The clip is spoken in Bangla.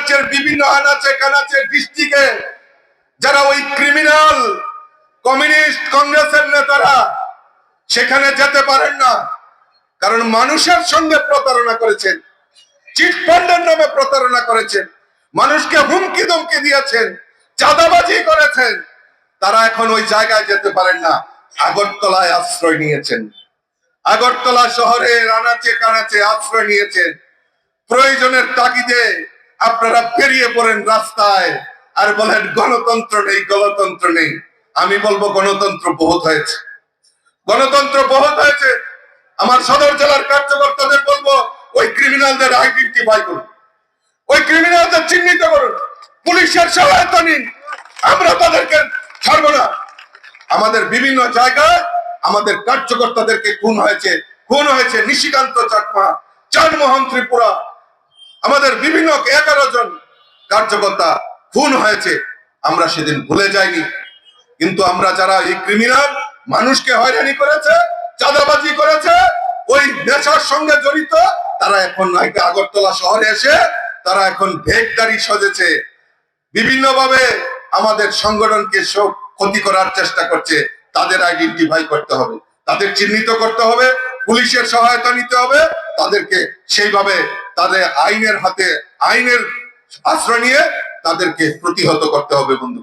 যুক্তরাজ্যের বিভিন্ন আনাচে কানাচে ডিস্ট্রিক্টে যারা ওই ক্রিমিনাল কমিউনিস্ট কংগ্রেসের নেতারা সেখানে যেতে পারেন না, কারণ মানুষের সঙ্গে প্রতারণা করেছেন, চিটফান্ডের নামে প্রতারণা করেছেন, মানুষকে হুমকি ধমকি দিয়েছেন, চাঁদাবাজি করেছেন। তারা এখন ওই জায়গায় যেতে পারেন না, আগরতলায় আশ্রয় নিয়েছেন। আগরতলা শহরের আনাচে কানাচে আশ্রয় নিয়েছেন। প্রয়োজনের তাগিদে আপনারা বেরিয়ে পড়েন রাস্তায় আর বলেন গণতন্ত্র নেই, গণতন্ত্র নেই। আমি বলবো গণতন্ত্র বহুত হয়েছে, গণতন্ত্র বহুত হয়েছে। আমার সদর জেলার কার্যকর্তাদের বলবো ওই ক্রিমিনালদের আইডেন্টিফাই করুন, ওই ক্রিমিনালদের চিহ্নিত করুন, পুলিশের সহায়তা নিন, আমরা তাদেরকে ছাড়বো না। আমাদের বিভিন্ন জায়গায় আমাদের কার্যকর্তাদেরকে খুন হয়েছে নিশিকান্ত চাকমা, চানমোহন ত্রিপুরা, আমাদের বিভিন্ন 11 জন কার্যকর্তা খুন হয়েছে। আমরা সেদিন ভুলে যাইনি, কিন্তু আমরা যারা এই ক্রিমিনাল মানুষকে হয়রানি করেছে, চাঁদাবাজি করেছে, ওই নেশার সঙ্গে জড়িত, তারা এখন নাইতে আগরতলা শহরে এসে তারা এখন ভেকদারি সাজেছে, বিভিন্ন ভাবে আমাদের সংগঠনকে সব ক্ষতি করার চেষ্টা করছে। তাদের আইডেন্টিফাই করতে হবে, তাদের চিহ্নিত করতে হবে, পুলিশের সহায়তা নিতে হবে, তাদেরকে সেইভাবে তাদের আইনের আশ্রয় নিয়ে তাদেরকে প্রতিহত করতে হবে বন্ধু।